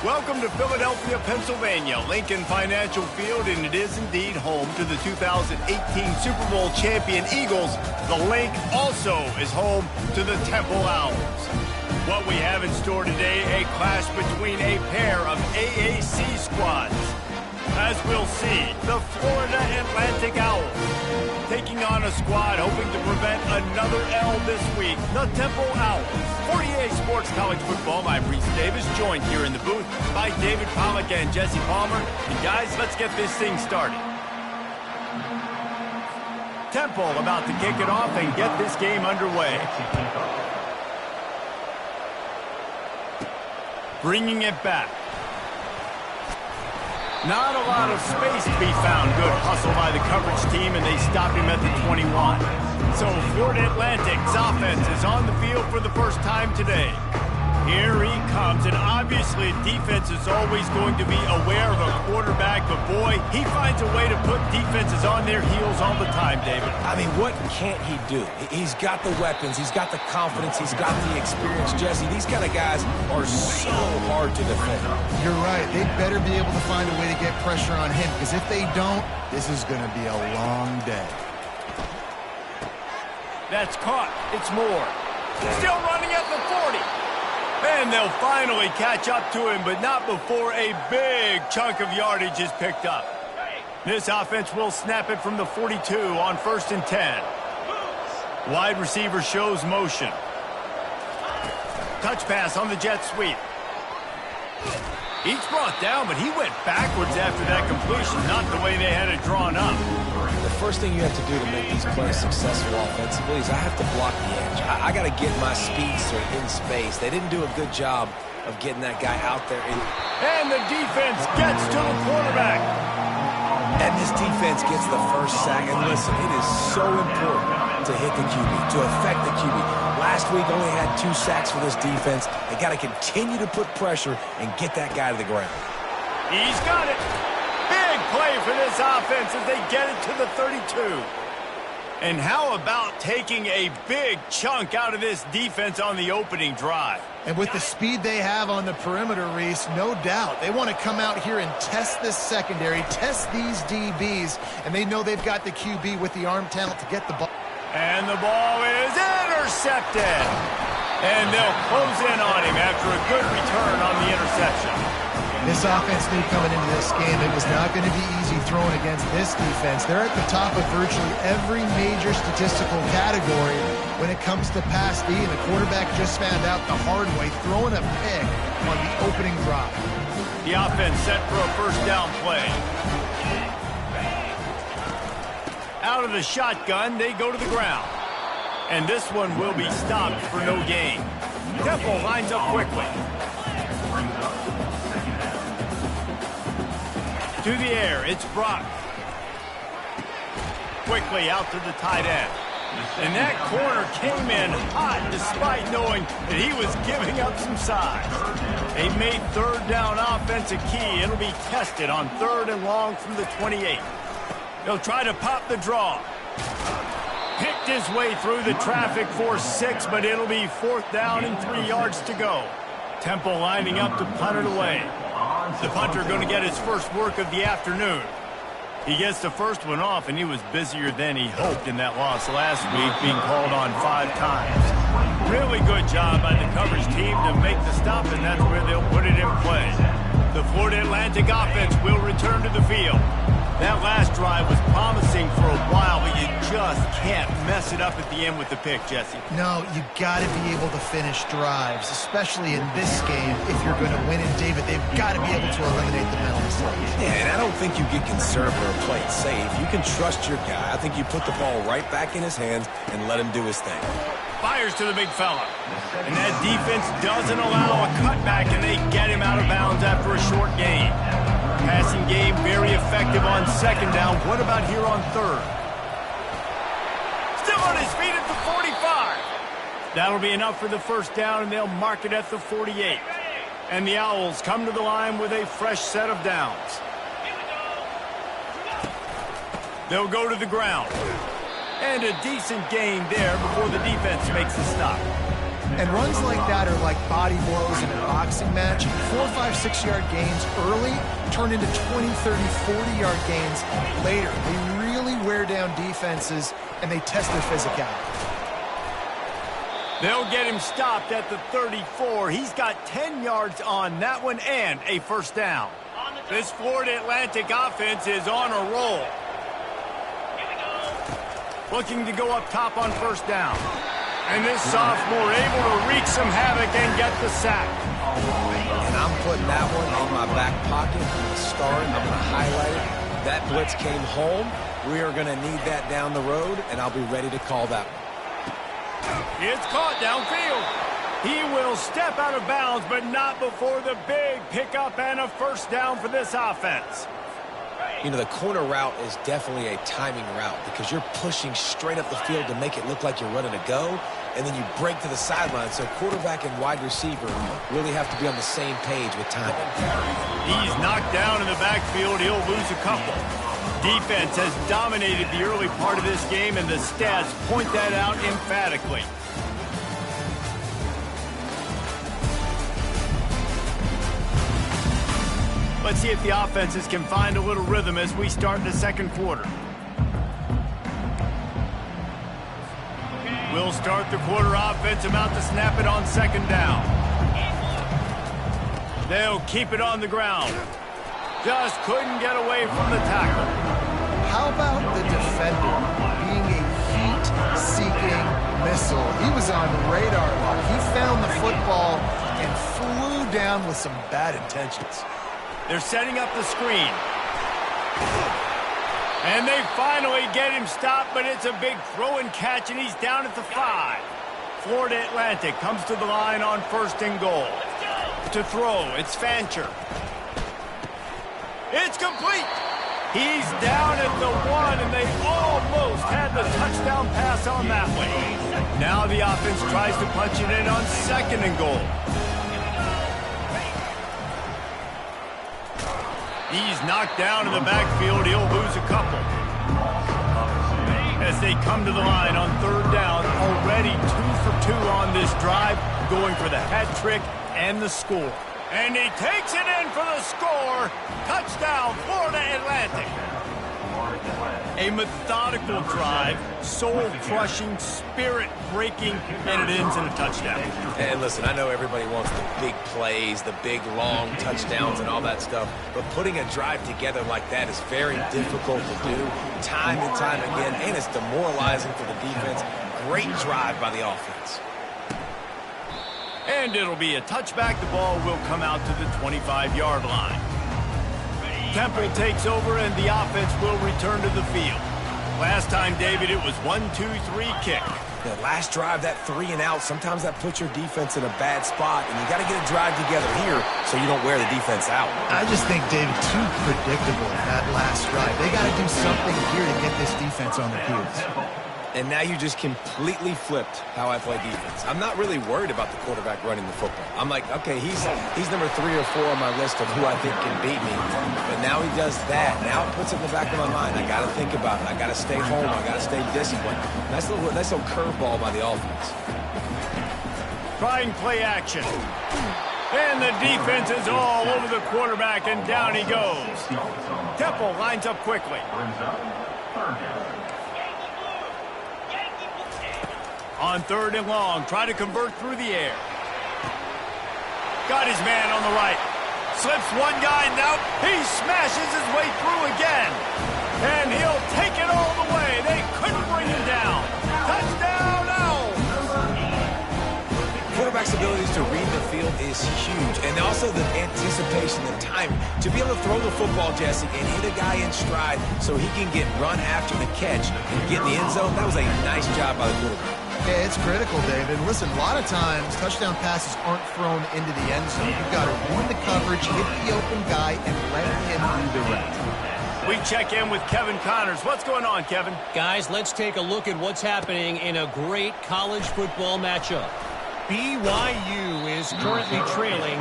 Welcome to Philadelphia, Pennsylvania, Lincoln Financial Field, and it is indeed home to the 2018 Super Bowl champion Eagles. The Link also is home to the Temple Owls. What we have in store today, a clash between a pair of AAC squads. As we'll see, the Florida Atlantic Owls taking on a squad hoping to prevent another L this week, the Temple Owls. 48 Sports College Football, I'm Reese Davis, joined here in the booth by David Pollack and Jesse Palmer. And guys, let's get this thing started. Temple about to kick it off and get this game underway. Bringing it back. Not a lot of space to be found. Good hustle by the coverage team, and they stop him at the 21. So Florida Atlantic's offense is on the field for the first time today. Here he comes, and obviously defense is always going to be aware of a quarterback, but boy, he finds a way to put defenses on their heels all the time, David. I mean, what can't he do? He's got the weapons, he's got the confidence, he's got the experience. Jesse, these kind of guys are so hard to defend. You're right. They better be able to find a way to get pressure on him, because if they don't, this is going to be a long day. That's caught. It's Moore. Still running at the 40. And they'll finally catch up to him, but not before a big chunk of yardage is picked up. This offense will snap it from the 42 on 1st and 10. Wide receiver shows motion. Touch pass on the jet sweep. He's brought down, but he went backwards after that completion, not the way they had it drawn up. The first thing you have to do to make these plays successful offensively is I have to block the edge. I got to get my speedster in space. They didn't do a good job of getting that guy out there. And the defense gets to the quarterback. And this defense gets the first sack. And listen, it is so important to hit the QB, to affect the QB. Last week only had 2 sacks for this defense. They got to continue to put pressure and get that guy to the ground. He's got it. Big play for this offense as they get it to the 32. And how about taking a big chunk out of this defense on the opening drive? And with the speed they have on the perimeter, Reese, no doubt, they want to come out here and test this secondary, test these DBs, and they know they've got the QB with the arm talent to get the ball. And the ball is intercepted. And they'll close in on him after a good return on the interception. This offense knew coming into this game it was not going to be easy throwing against this defense. They're at the top of virtually every major statistical category when it comes to pass D, and the quarterback just found out the hard way, throwing a pick on the opening drive. The offense set for a first down play. Out of the shotgun, they go to the ground. And this one will be stopped for no gain. Temple lines up quickly. To the air, it's Brock. Quickly out to the tight end. And that corner came in hot despite knowing that he was giving up some size. They made third down offense a key. It'll be tested on 3rd and long from the 28. They'll try to pop the draw. Picked his way through the traffic for 6, but it'll be 4th down and 3 yards to go. Temple lining up to punt it away. The punter going to get his first work of the afternoon. He gets the first one off, and he was busier than he hoped in that loss last week, being called on 5 times. Really good job by the coverage team to make the stop, and that's where they'll put it in play. The Florida Atlantic offense will return to the field. That last drive was promising for a while, but you just can't mess it up at the end with the pick, Jesse. No, you got to be able to finish drives, especially in this game. If you're going to win it, David, they've got to be able to eliminate the penalties. Yeah, and I don't think you get conservative or play it safe. You can trust your guy. I think you put the ball right back in his hands and let him do his thing. Fires to the big fella. And that defense doesn't allow a cutback, and they get him out of bounds after a short gain. Passing game very effective on 2nd down. What about here on 3rd? Still on his feet at the 45. That'll be enough for the first down, and they'll mark it at the 48. And the Owls come to the line with a fresh set of downs. They'll go to the ground. And a decent gain there before the defense makes the stop. And runs like that are like body blows in a boxing match. 4, 5, 6-yard gains early turn into 20, 30, 40-yard gains later. They really wear down defenses, and they test their physicality. They'll get him stopped at the 34. He's got 10 yards on that one and a first down. This Florida Atlantic offense is on a roll. Looking to go up top on first down. And this sophomore able to wreak some havoc and get the sack. And I'm putting that one in my back pocket. I'm going to start it. I'm going to highlight it. That blitz came home. We are going to need that down the road, and I'll be ready to call that one. It's caught downfield. He will step out of bounds, but not before the big pickup and a first down for this offense. You know, the corner route is definitely a timing route because you're pushing straight up the field to make it look like you're running a go, and then you break to the sideline. So quarterback and wide receiver really have to be on the same page with timing. He's knocked down in the backfield. He'll lose a couple. Defense has dominated the early part of this game, and the stats point that out emphatically. Let's see if the offenses can find a little rhythm as we start the second quarter. We'll start the quarter offense about to snap it on second down. They'll keep it on the ground. Just couldn't get away from the tackle. How about the defender being a heat-seeking missile? He was on radar lock. He found the football and flew down with some bad intentions. They're setting up the screen. And they finally get him stopped, but it's a big throw and catch, and he's down at the 5. Florida Atlantic comes to the line on first and goal. To throw, it's Fancher. It's complete. He's down at the 1, and they almost had the touchdown pass on that one. Now the offense tries to punch it in on second and goal. He's knocked down in the backfield. He'll lose a couple. As they come to the line on third down, already 2 for 2 on this drive, going for the hat trick and the score. And he takes it in for the score. Touchdown, Florida Atlantic. A methodical drive, soul-crushing, spirit-breaking, and it ends in a touchdown. And listen, I know everybody wants the big plays, the big, long touchdowns and all that stuff, but putting a drive together like that is very difficult to do time and time again, and it's demoralizing for the defense. Great drive by the offense. And it'll be a touchback. The ball will come out to the 25-yard line. Temple takes over, and the offense will return to the field. Last time, David, it was 1-2-3 kick. The last drive, that 3 and out, sometimes that puts your defense in a bad spot, and you got to get a drive together here so you don't wear the defense out. I just think, David, too predictable that last drive. They got to do something here to get this defense on their heels. And now you just completely flipped how I play defense. I'm not really worried about the quarterback running the football. I'm like, okay, he's number 3 or 4 on my list of who I think can beat me. But now he does that. Now it puts it in the back of my mind. I got to think about it. I got to stay home. I got to stay disciplined. That's a little curveball by the offense. Trying play action. And the defense is all over the quarterback, and down he goes. Temple lines up quickly. On third and long, try to convert through the air. Got his man on the right. Slips one guy, now he smashes his way through again. And he'll take it all the way. They couldn't bring him down. Touchdown, Owls! Quarterback's abilities to read the field is huge. And also the anticipation, the time. To be able to throw the football, Jesse, and hit a guy in stride so he can get run after the catch and get in the end zone, that was a nice job by the quarterback. Yeah, it's critical, David. Listen, a lot of times touchdown passes aren't thrown into the end zone. You've got to read the coverage, hit the open guy, and let him do the rest. We check in with Kevin Connors. What's going on, Kevin? Guys, let's take a look at what's happening in a great college football matchup. BYU is currently trailing,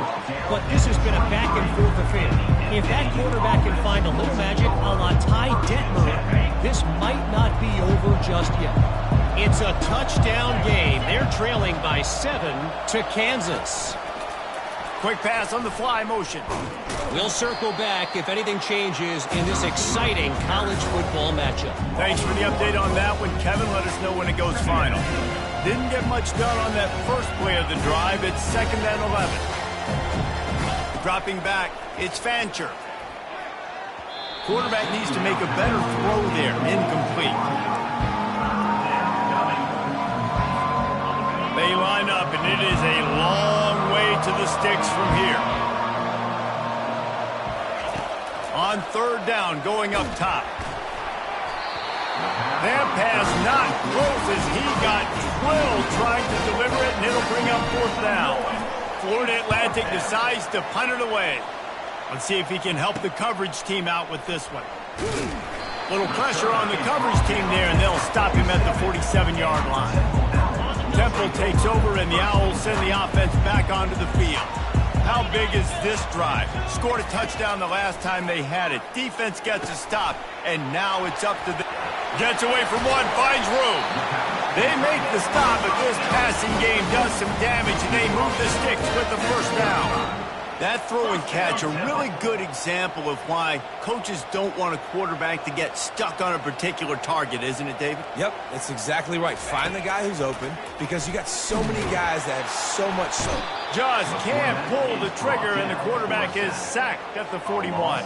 but this has been a back-and-forth affair. If that quarterback can find a little magic a la Ty Detmer, this might not be over just yet. It's a touchdown game. They're trailing by 7 to Kansas. Quick pass on the fly motion. We'll circle back if anything changes in this exciting college football matchup. Thanks for the update on that one, Kevin. Let us know when it goes final. Didn't get much done on that first play of the drive. It's 2nd and 11. Dropping back, it's Fancher. Quarterback needs to make a better throw there. Incomplete. They line up, and it is a long way to the sticks from here. On 3rd down, going up top. That pass not close as he got drilled trying to deliver it, and it'll bring up 4th down. Florida Atlantic decides to punt it away. Let's see if he can help the coverage team out with this one. Little pressure on the coverage team there, and they'll stop him at the 47-yard line. Temple takes over, and the Owls send the offense back onto the field. How big is this drive? Scored a touchdown the last time they had it. Defense gets a stop, and now it's up to the... Gets away from one, finds room. They make the stop, but this passing game does some damage, and they move the sticks with the 1st down. That throw and catch, a really good example of why coaches don't want a quarterback to get stuck on a particular target, isn't it, David? Yep, that's exactly right. Find the guy who's open because you got so many guys that have so much Just can't pull the trigger, and the quarterback is sacked at the 41.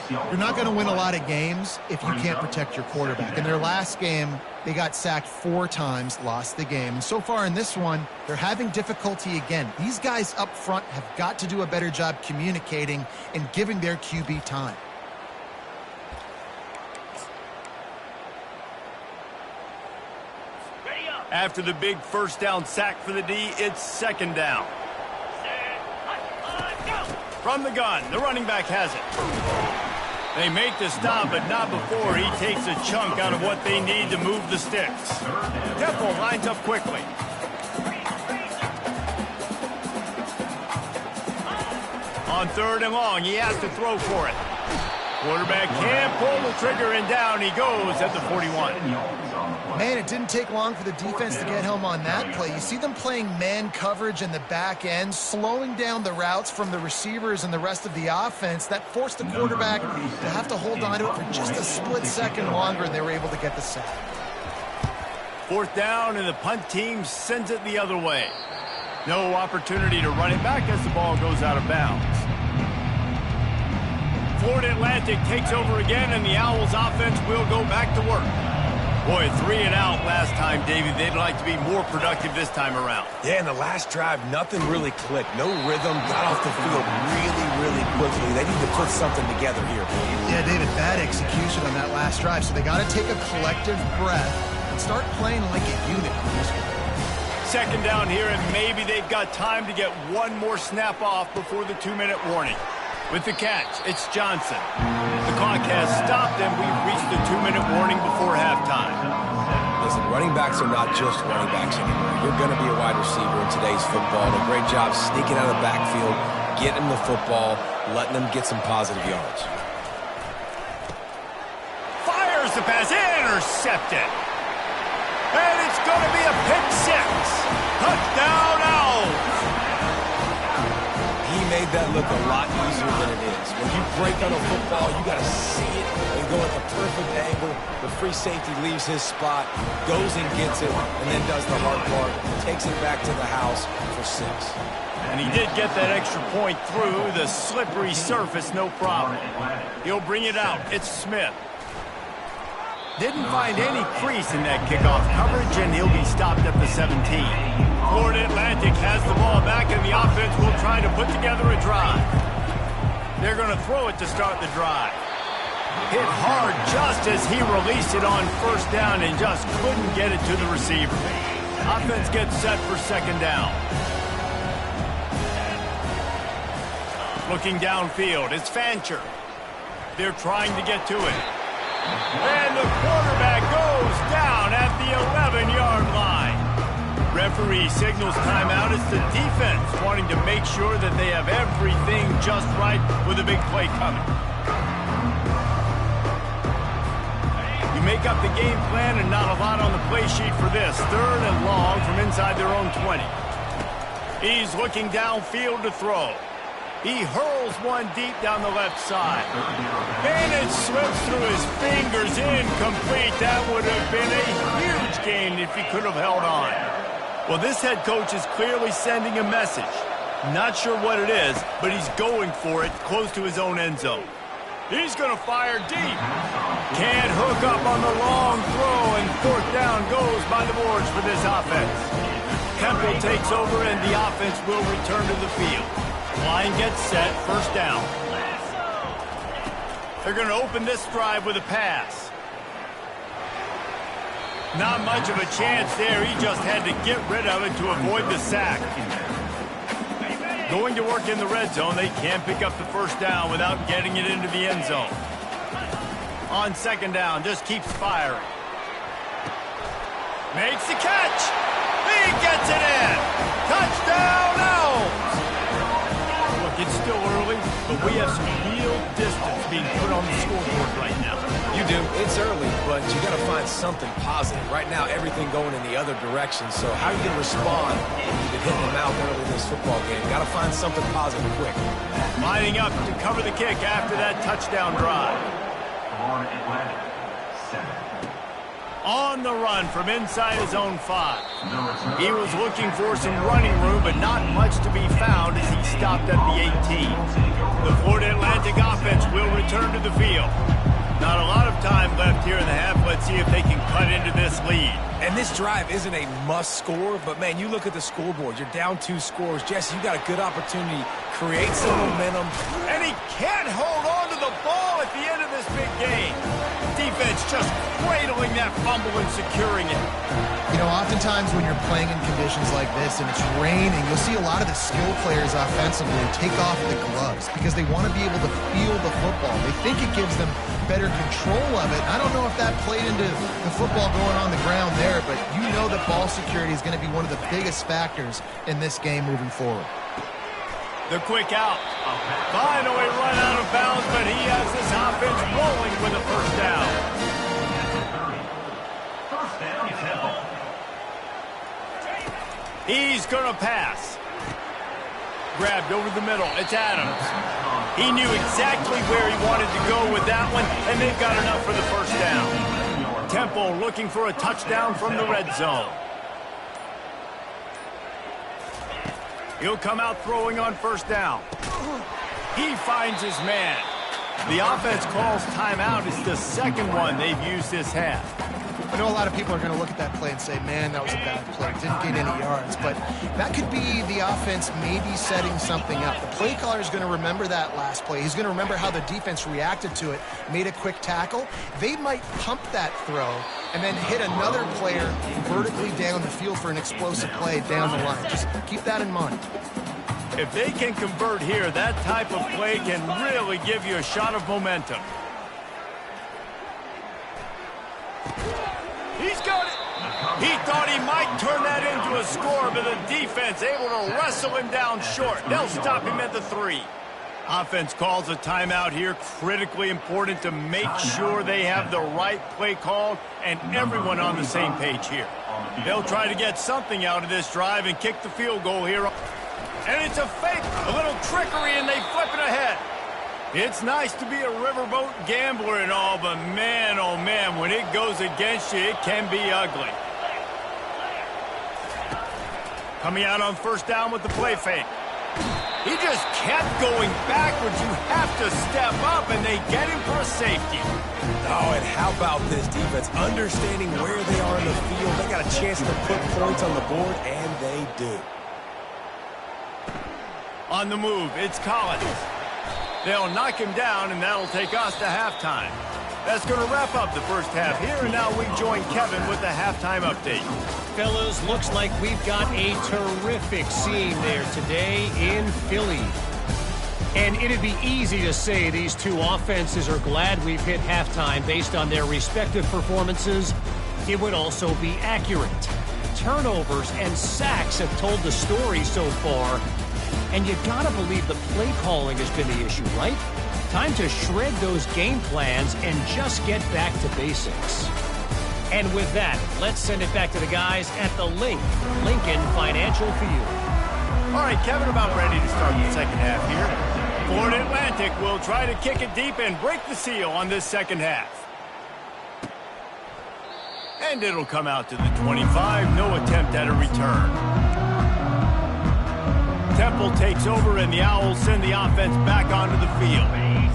You're not going to win a lot of games if you can't protect your quarterback. In their last game, they got sacked 4 times, lost the game. And so far in this one, they're having difficulty again. These guys up front have got to do a better job communicating and giving their QB time. After the big 1st down sack for the D, it's 2nd down. From the gun, the running back has it. They make the stop, but not before he takes a chunk out of what they need to move the sticks. Temple lines up quickly. On 3rd and long, he has to throw for it. Quarterback can't pull the trigger, and down he goes at the 41. Man, it didn't take long for the defense to get home on that play. You see them playing man coverage in the back end, slowing down the routes from the receivers and the rest of the offense. That forced the quarterback to have to hold on to it for just a split second longer, and they were able to get the sack. 4th down, and the punt team sends it the other way. No opportunity to run it back as the ball goes out of bounds. Florida Atlantic takes over again, and the Owls offense will go back to work. Boy, 3 and out last time, David. They'd like to be more productive this time around. Yeah, in the last drive, nothing really clicked. No rhythm, got off the field really quickly. They need to put something together here. Yeah, David, bad execution on that last drive. So they got to take a collective breath and start playing like a unit on this one. 2nd down here, and maybe they've got time to get one more snap off before the 2-minute warning. With the catch, it's Johnson. The clock has stopped, and we've reached the 2-minute warning before halftime. Listen, running backs are not just running backs anymore. You're going to be a wide receiver in today's football. A great job sneaking out of the backfield, getting them the football, letting them get some positive yards. Fires the pass, intercepted. And it's going to be a pick 6. Touchdown, Owls. He made that look a lot easier than it is. When you break on a football, you got to see it and go at the perfect angle. The free safety leaves his spot, goes and gets it, and then does the hard part, takes it back to the house for 6. And he did get that extra point through the slippery surface, no problem. He'll bring it out. It's Smith. Didn't find any crease in that kickoff coverage, and he'll be stopped at the 17. Florida Atlantic has the ball back, and the offense will try to put together a drive. They're going to throw it to start the drive. Hit hard just as he released it on 1st down and just couldn't get it to the receiver. Offense gets set for 2nd down. Looking downfield, it's Fancher. They're trying to get to it. And the quarterback goes down at the 11-yard line. Referee signals timeout. It's the defense wanting to make sure that they have everything just right with a big play coming. You make up the game plan and not a lot on the play sheet for this. 3rd and long from inside their own 20. He's looking downfield to throw. He hurls one deep down the left side. And it slips through his fingers, incomplete. That would have been a huge gain if he could have held on. Well, this head coach is clearly sending a message. Not sure what it is, but he's going for it close to his own end zone. He's going to fire deep. Can't hook up on the long throw, and 4th down goes by the boards for this offense. Temple takes over, and the offense will return to the field. Line gets set, 1st down. They're going to open this drive with a pass. Not much of a chance there. He just had to get rid of it to avoid the sack. Going to work in the red zone. They can't pick up the 1st down without getting it into the end zone. On 2nd down, just keeps firing. Makes the catch. He gets it in. Touchdown, Elves. Look, it's still early, but we have some real distance being put on the scoreboard right now. You do. It's early, but you got to find something positive. Right now, everything going in the other direction. So how are you going to respond when you've been hitting them out early in this football game? Got to find something positive quick. Lining up to cover the kick after that touchdown drive. On the run from inside his own 5. He was looking for some running room, but not much to be found as he stopped at the 18. The Florida Atlantic offense will return to the field. Not a lot of time left here in the half. Let's see if they can cut into this lead. And this drive isn't a must score, but man, you look at the scoreboard. You're down 2 scores. Jesse, you got a good opportunity. Create some momentum. And he can't hold on to the ball at the end of this big game. Defense just cradling that fumble and securing it. You know, oftentimes when you're playing in conditions like this and it's raining, you'll see a lot of the skill players offensively take off the gloves because they want to be able to feel the football. They think it gives them better control of it. I don't know if that played into the football going on the ground there, but you know that ball security is going to be one of the biggest factors in this game moving forward. The quick out. Finally run out of bounds, but he has this offense rolling with a 1st down. He's going to pass. Grabbed over the middle. It's Adams. He knew exactly where he wanted to go with that one, and they've got enough for the 1st down. Temple looking for a touchdown from the red zone. He'll come out throwing on 1st down. He finds his man. The offense calls timeout. It's the 2nd one they've used this half. I know a lot of people are going to look at that play and say, man, that was a bad play. Didn't get any yards. But that could be the offense maybe setting something up. The play caller is going to remember that last play. He's going to remember how the defense reacted to it, made a quick tackle. They might pump that throw and then hit another player vertically down the field for an explosive play down the line. Just keep that in mind. If they can convert here, that type of play can really give you a shot of momentum. He's got it. He thought he might turn that into a score, but the defense able to wrestle him down short. They'll stop him at the 3. Offense calls a timeout here. Critically important to make sure they have the right play called and everyone on the same page here. They'll try to get something out of this drive and kick the field goal here. And it's a fake, a little trickery, and they flip it ahead. It's nice to be a riverboat gambler and all, but man, oh man, when it goes against you, it can be ugly. Coming out on 1st down with the play fake. He just kept going backwards. You have to step up, and they get him for a safety. Oh, and how about this defense? Understanding where they are in the field. They got a chance to put points on the board, and they do. On the move, it's Collins. They'll knock him down, and that'll take us to halftime. That's going to wrap up the 1st half here, and now we join Kevin with the halftime update. Fellas, looks like we've got a terrific scene there today in Philly. And it'd be easy to say these two offenses are glad we've hit halftime based on their respective performances. It would also be accurate. Turnovers and sacks have told the story so far. And you gotta believe the play calling has been the issue, right? Time to shred those game plans and just get back to basics. And with that, let's send it back to the guys at the Lincoln Financial Field. All right, Kevin, about ready to start the second half here. Florida Atlantic will try to kick it deep and break the seal on this second half. And it'll come out to the 25. No attempt at a return. Temple takes over, and the Owls send the offense back onto the field.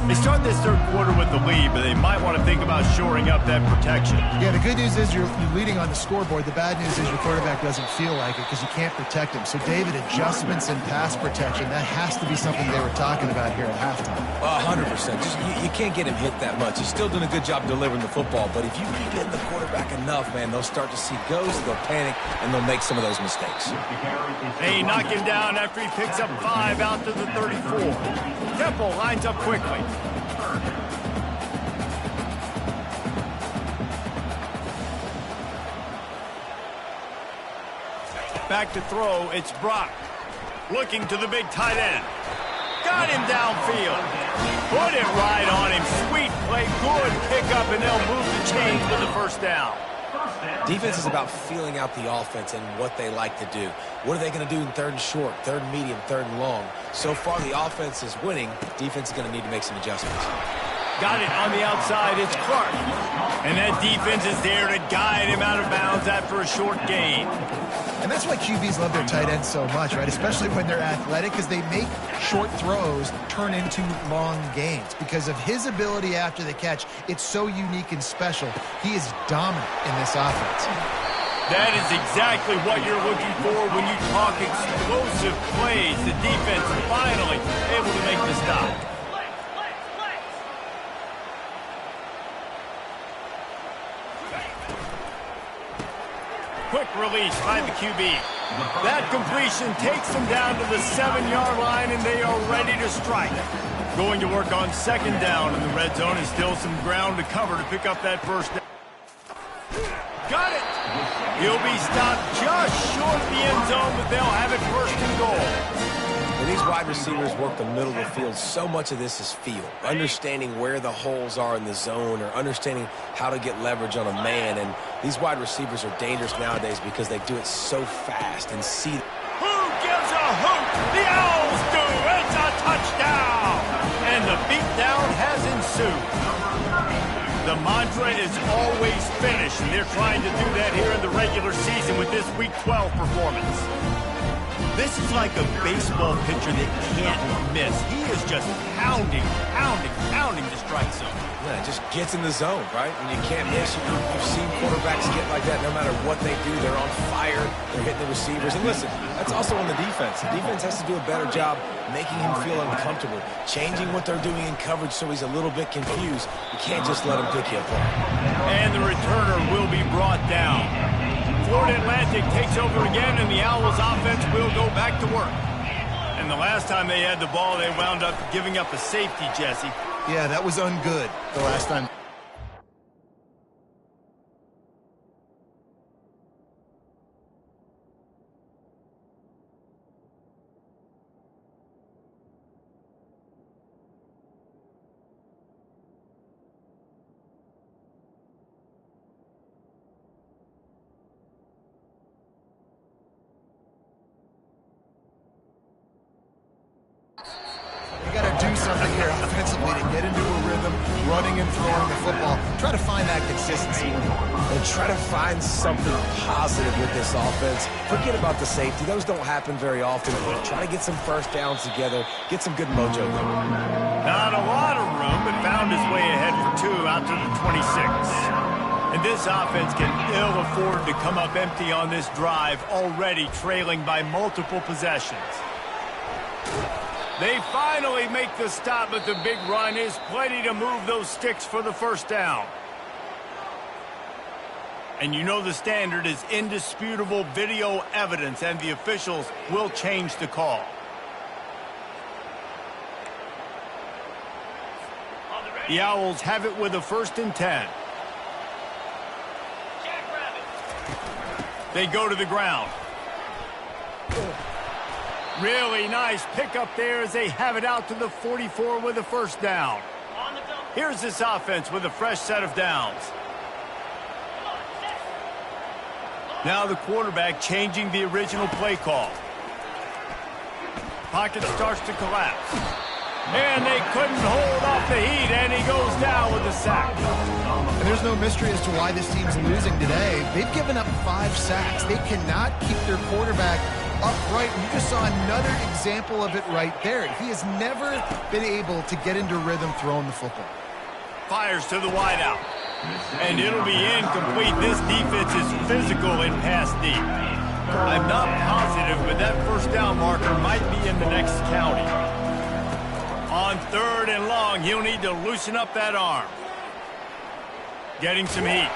They start this third quarter with the lead, but they might want to think about shoring up that protection. Yeah, the good news is you're leading on the scoreboard. The bad news is your quarterback doesn't feel like it because you can't protect him. So, David, adjustments in pass protection, that has to be something they were talking about here at halftime. 100%. Just, you can't get him hit that much. He's still doing a good job delivering the football, but if you hit the quarterback enough, man, they'll start to see ghosts, they'll panic, and they'll make some of those mistakes. They knock him down after he picks up 5 out to the 34. Temple lines up quickly. Back to throw, it's Brock. Looking to the big tight end. Got him downfield. Put it right on him. Sweet play, good pickup, and they'll move the chains with the first down. Defense is about feeling out the offense and what they like to do. What are they going to do in third and short, third and medium, third and long? So far, the offense is winning. Defense is going to need to make some adjustments. Got it on the outside. It's Clark. And that defense is there to guide him out of bounds after a short gain. And that's why QBs love their tight ends so much, right? Especially when they're athletic, because they make short throws turn into long gains. Because of his ability after the catch, it's so unique and special. He is dominant in this offense. That is exactly what you're looking for when you talk explosive plays. The defense finally able to make the stop. Quick release by the QB. That completion takes them down to the 7-yard line, and they are ready to strike. Going to work on second down in the red zone, and still some ground to cover to pick up that first down. Got it! He'll be stopped just short of the end zone, but they'll have it first and goal. When these wide receivers work the middle of the field, so much of this is feel. Understanding where the holes are in the zone or understanding how to get leverage on a man. And these wide receivers are dangerous nowadays because they do it so fast and see. Who gives a hoot? The Owls do. It's a touchdown. And the beatdown has ensued. The mantra is always finish, and they're trying to do that here in the regular season with this Week 12 performance. This is like a baseball pitcher that can't miss. He is just pounding the strike zone. Yeah, it just gets in the zone, right? And you can't miss. You've seen quarterbacks get like that no matter what they do. They're on fire. They're hitting the receivers. And listen, that's also on the defense. The defense has to do a better job making him feel uncomfortable, changing what they're doing in coverage so he's a little bit confused. You can't just let him pick you apart. And the returner will be brought down. Florida Atlantic takes over again, and the Owls offense will go back to work. And the last time they had the ball, they wound up giving up a safety, Jesse. Yeah, that was ungood the last time. Do something here offensively to get into a rhythm, running and throwing the football. Try to find that consistency. And try to find something positive with this offense. Forget about the safety. Those don't happen very often. Try to get some first downs together. Get some good mojo going. Not a lot of room, but found his way ahead for 2 out to the 26. And this offense can ill afford to come up empty on this drive, already trailing by multiple possessions. They finally make the stop, but the big run is plenty to move those sticks for the first down. And you know the standard is indisputable video evidence, and the officials will change the call. The Owls have it with a 1st and 10. They go to the ground. Really nice pickup there as they have it out to the 44 with a first down. Here's this offense with a fresh set of downs. Now the quarterback changing the original play call. Pocket starts to collapse. And they couldn't hold off the heat, and he goes down with a sack. And there's no mystery as to why this team's losing today. They've given up 5 sacks. They cannot keep their quarterback upright. And you just saw another example of it right there. He has never been able to get into rhythm throwing the football. Fires to the wideout. And it'll be incomplete. This defense is physical in pass deep. I'm not positive, but that first down marker might be in the next county. On 3rd and long, he'll need to loosen up that arm. Getting some heat.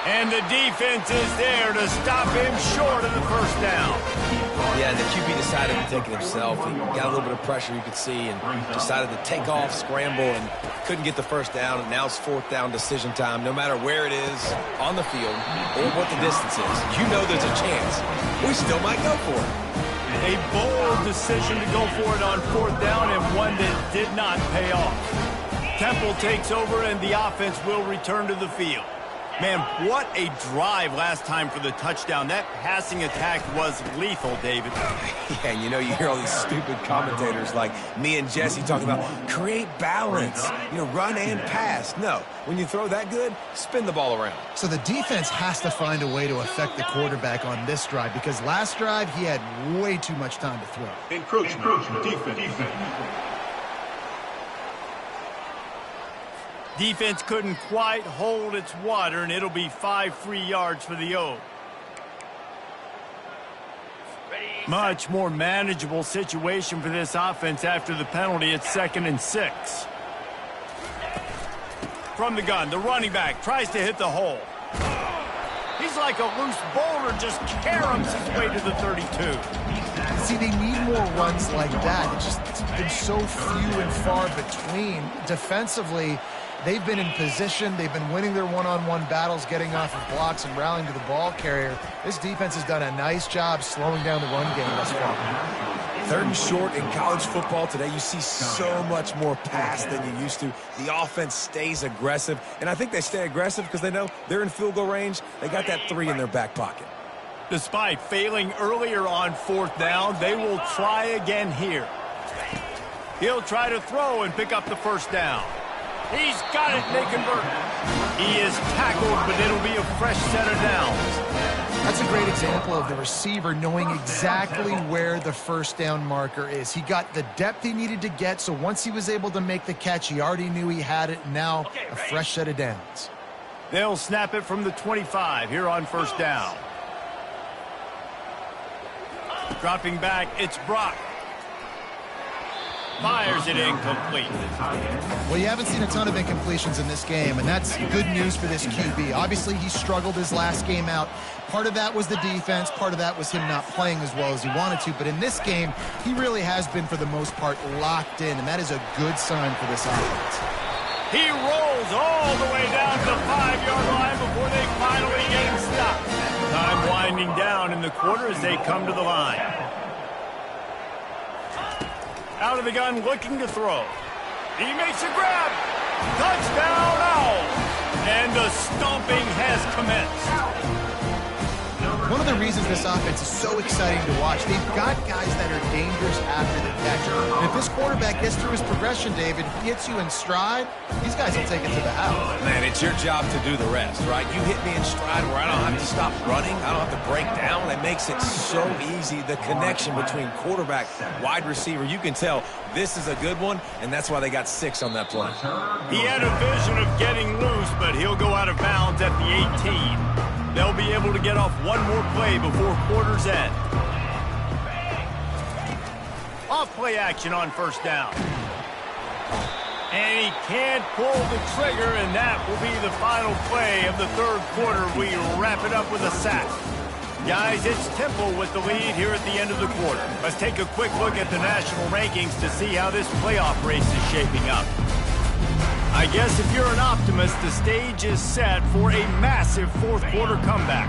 And the defense is there to stop him short of the first down. Yeah, the QB decided to take it himself. He got a little bit of pressure, you could see, and decided to take off, scramble, and couldn't get the first down. And now it's 4th down decision time. No matter where it is on the field or what the distance is, you know there's a chance. We still might go for it. A bold decision to go for it on 4th down, and one that did not pay off. Temple takes over, and the offense will return to the field. Man, what a drive last time for the touchdown. That passing attack was lethal, David. Yeah, and you know, you hear all these stupid commentators like me and Jesse talking about create balance, run and pass. No, when you throw that good, spin the ball around. So the defense has to find a way to affect the quarterback on this drive, because last drive he had way too much time to throw. Encroachment. Defense. Defense couldn't quite hold its water, and it'll be 5 free yards for the O. Much more manageable situation for this offense after the penalty at 2nd and 6. From the gun, the running back tries to hit the hole. He's like a loose boulder, just caroms his way to the 32. See, they need more runs like that. It's been so few and far between. Defensively, they've been in position. They've been winning their one-on-one battles, getting off of blocks and rallying to the ball carrier. This defense has done a nice job slowing down the run game thus far. 3rd and short in college football today, you see so much more pass than you used to. The offense stays aggressive, and I think they stay aggressive because they know they're in field goal range. They got that 3 in their back pocket. Despite failing earlier on 4th down, they will try again here. He'll try to throw and pick up the first down. He's got it, they convert. He is tackled, but it'll be a fresh set of downs. That's a great example of the receiver knowing exactly where the first down marker is. He got the depth he needed to get, so once he was able to make the catch, he already knew he had it. Now a fresh set of downs. They'll snap it from the 25 here on first down. Dropping back, it's Brock. Fires it incomplete. Well, you haven't seen a ton of incompletions in this game, and that's good news for this QB. Obviously, he struggled his last game out. Part of that was the defense. Part of that was him not playing as well as he wanted to. But in this game, he really has been, for the most part, locked in, and that is a good sign for this offense. He rolls all the way down to the 5-yard line before they finally get him stopped. Time winding down in the quarter as they come to the line. Out of the gun, looking to throw. He makes a grab. Touchdown, Owls. And the stomping has commenced. One of the reasons this offense is so exciting to watch, they've got guys that are dangerous after the catch. And if this quarterback gets through his progression, David, he hits you in stride, these guys will take it to the house. Man, it's your job to do the rest, right? You hit me in stride where I don't have to stop running. I don't have to break down. It makes it so easy. The connection between quarterback, wide receiver, you can tell this is a good one, and that's why they got 6 on that play. He had a vision of getting loose, but he'll go out of bounds at the 18. They'll be able to get off one more play before quarter's end. Off play action on first down. And he can't pull the trigger, and that will be the final play of the 3rd quarter. We wrap it up with a sack. Guys, it's Temple with the lead here at the end of the quarter. Let's take a quick look at the national rankings to see how this playoff race is shaping up. I guess if you're an optimist, the stage is set for a massive 4th quarter comeback.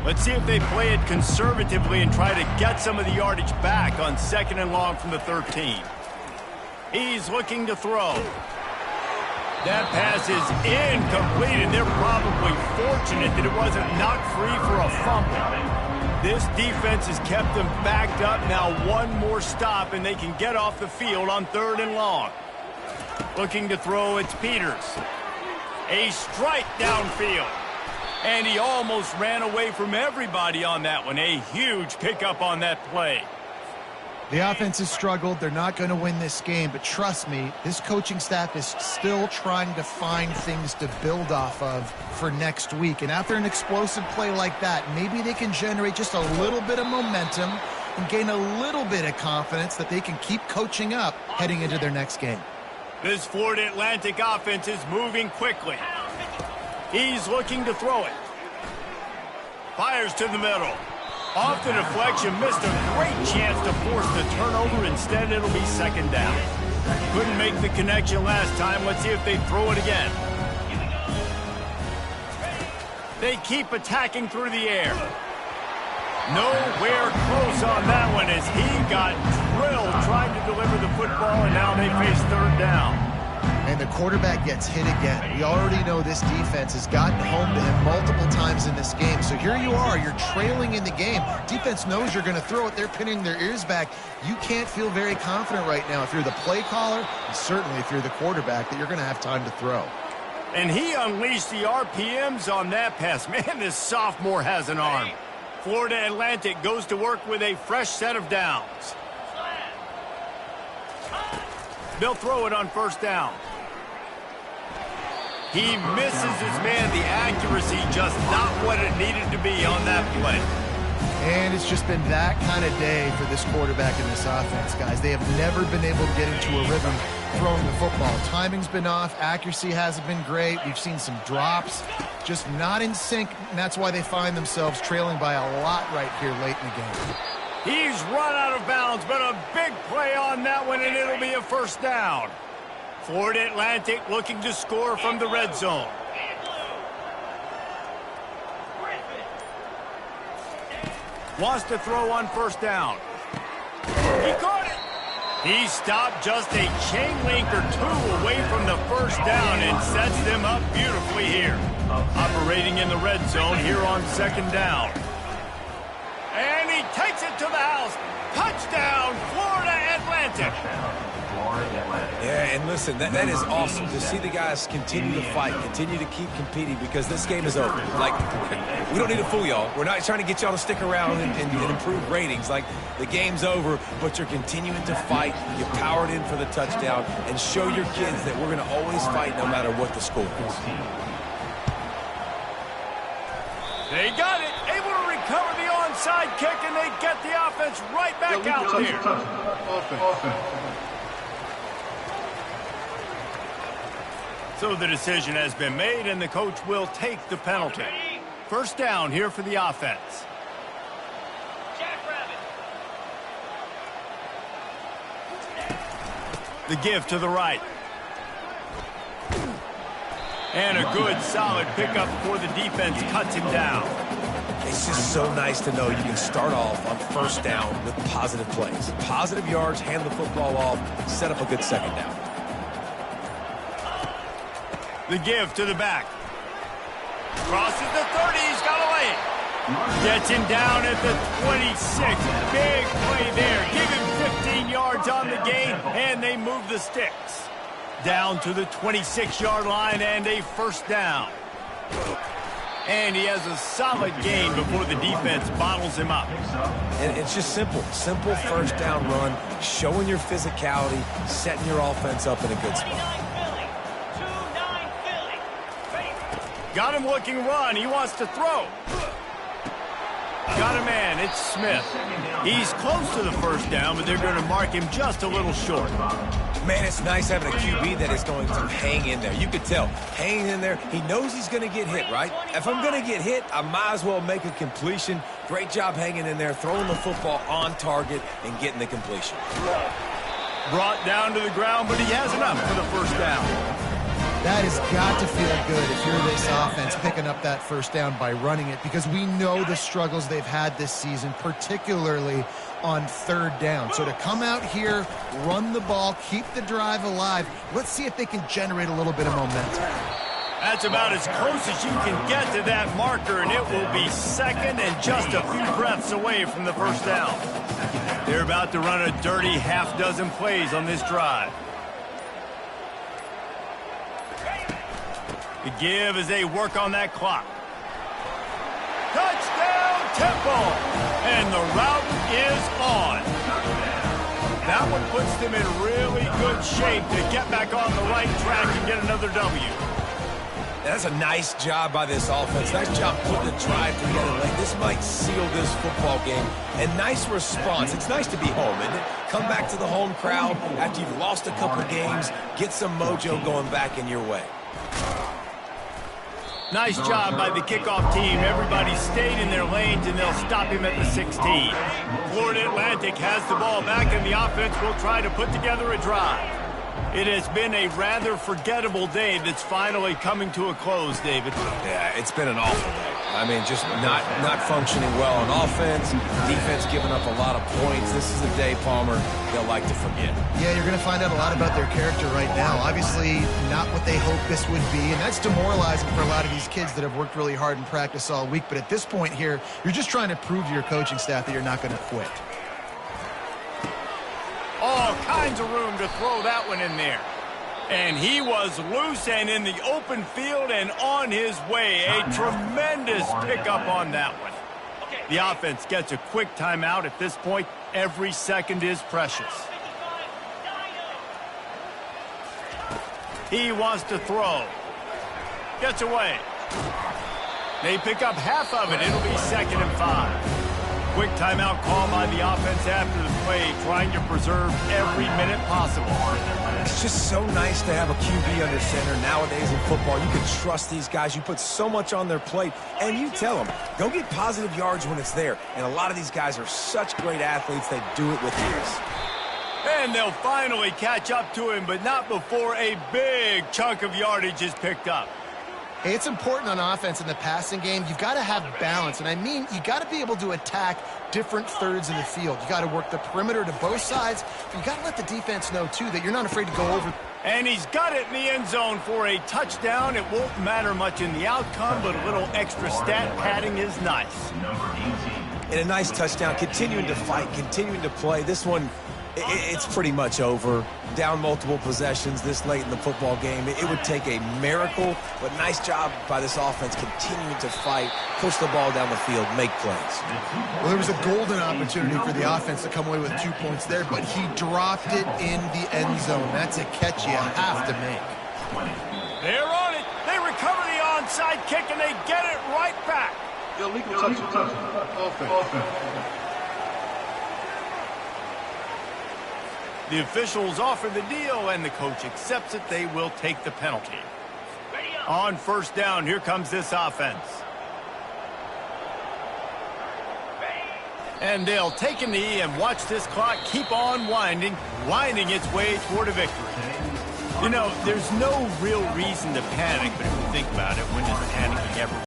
Let's see if they play it conservatively and try to get some of the yardage back on 2nd and long from the 13. He's looking to throw. That pass is incomplete, and they're probably fortunate that it wasn't knocked free for a fumble. This defense has kept them backed up. Now one more stop, and they can get off the field on 3rd and long. Looking to throw, it's Peters. A strike downfield. And he almost ran away from everybody on that one. A huge pickup on that play. The offense has struggled. They're not going to win this game, but trust me, this coaching staff is still trying to find things to build off of for next week. And after an explosive play like that, maybe they can generate just a little bit of momentum and gain a little bit of confidence that they can keep coaching up heading into their next game. This Florida Atlantic offense is moving quickly. He's looking to throw it. Fires to the middle. Off the deflection, missed a great chance to force the turnover. Instead, it'll be 2nd down. Couldn't make the connection last time. Let's see if they throw it again. They keep attacking through the air. Nowhere close on that one as he got drilled trying to deliver the football, and now they face 3rd down. And the quarterback gets hit again. We already know this defense has gotten home to him multiple times in this game. So here you are, you're trailing in the game. Defense knows you're going to throw it. They're pinning their ears back. You can't feel very confident right now if you're the play caller, and certainly if you're the quarterback, that you're going to have time to throw. And he unleashed the RPMs on that pass. Man, this sophomore has an arm. Florida Atlantic goes to work with a fresh set of downs. They'll throw it on 1st down. He misses his man. The accuracy just not what it needed to be on that play. And it's just been that kind of day for this quarterback in this offense, guys. They have never been able to get into a rhythm throwing the football. Timing's been off. Accuracy hasn't been great. We've seen some drops. Just not in sync, and that's why they find themselves trailing by a lot right here late in the game. He's run out of bounds, but a big play on that one, and it'll be a 1st down. Florida Atlantic looking to score from the red zone. Wants to throw on 1st down. He caught it. He stopped just a chain link or 2 away from the 1st down and sets them up beautifully here. Operating in the red zone here on 2nd down. And he takes it to the house. Touchdown, Florida Atlantic. Yeah, and listen, that is awesome to see the guys continue to fight, continue to keep competing, because this game is over. Like, we don't need to fool y'all. We're not trying to get y'all to stick around and improve ratings. Like, the game's over, but you're continuing to fight. You powered in for the touchdown and show your kids that we're going to always fight no matter what the score is. They got it. Able to recover the onside kick, and they get the offense right back out there. So the decision has been made, and the coach will take the penalty. 1st down here for the offense. The give to the right. And a good, solid pickup before the defense cuts him down. It's just so nice to know you can start off on 1st down with positive plays. Positive yards, hand the football off, set up a good 2nd down. The give to the back. Crosses the 30. He's got away. Gets him down at the 26. Big play there. Give him 15 yards on the gain, and they move the sticks. Down to the 26-yard line and a 1st down. And he has a solid gain before the defense bottles him up. And it's just simple 1st down run, showing your physicality, setting your offense up in a good spot. Got him looking run. He wants to throw. Got a man. It's Smith. He's close to the 1st down, but they're going to mark him just a little short. Man, it's nice having a QB that is going to hang in there. You could tell, hanging in there. He knows he's going to get hit, right? If I'm going to get hit, I might as well make a completion. Great job hanging in there, throwing the football on target and getting the completion. Brought down to the ground, but he has enough for the 1st down. That has got to feel good if you're this offense picking up that 1st down by running it, because we know the struggles they've had this season, particularly on third down. So to come out here, run the ball, keep the drive alive, let's see if they can generate a little bit of momentum. That's about as close as you can get to that marker, and it will be second and just a few breaths away from the first down. They're about to run a dirty half-dozen plays on this drive. The give as they work on that clock. Touchdown, Temple! And the route is on. That one puts them in really good shape to get back on the right track and get another W. That's a nice job by this offense. Nice job putting the drive together late. This might seal this football game. And nice response. It's nice to be home, isn't it? Come back to the home crowd after you've lost a couple games. Get some mojo going back in your way. Nice job by the kickoff team. Everybody stayed in their lanes, and they'll stop him at the 16. Florida Atlantic has the ball back, and the offense will try to put together a drive. It has been a rather forgettable day that's finally coming to a close, David. Yeah, it's been an awful day. I mean, just not functioning well on offense. Defense giving up a lot of points. This is a day, Palmer, they'll like to forget. Yeah, you're going to find out a lot about their character right now. Obviously, not what they hoped this would be, and that's demoralizing for a lot of these kids that have worked really hard in practice all week. But at this point here, you're just trying to prove to your coaching staff that you're not going to quit. All kinds of room to throw that one in there. And he was loose and in the open field and on his way. A tremendous pickup on that one. The offense gets a quick timeout. At this point, every second is precious. He wants to throw. Gets away. They pick up half of it. It'll be 2nd and 5. Quick timeout call by the offense after the play, trying to preserve every minute possible. It's just so nice to have a QB under center. Nowadays in football, you can trust these guys. You put so much on their plate, and you tell them, go get positive yards when it's there. And a lot of these guys are such great athletes, they do it with ease. And they'll finally catch up to him, but not before a big chunk of yardage is picked up. Hey, it's important on offense in the passing game. You've got to have balance, and I mean you got to be able to attack different thirds of the field. You got to work the perimeter to both sides, but you got to let the defense know, too, that you're not afraid to go over. And he's got it in the end zone for a touchdown. It won't matter much in the outcome, but a little extra stat padding is nice. And a nice touchdown, continuing to fight, continuing to play. This one, it's pretty much over. Down multiple possessions this late in the football game. It would take a miracle, but nice job by this offense continuing to fight, push the ball down the field, make plays. Well, there was a golden opportunity for the offense to come away with 2 points there, but he dropped it in the end zone. That's a catch you have to make. They're on it. They recover the onside kick, and they get it right back. Illegal touch. Offense. The officials offer the deal, and the coach accepts it. They will take the penalty. On first down, here comes this offense. And they'll take a knee and watch this clock keep on winding its way toward a victory. You know, there's no real reason to panic, but if you think about it, when does panicking ever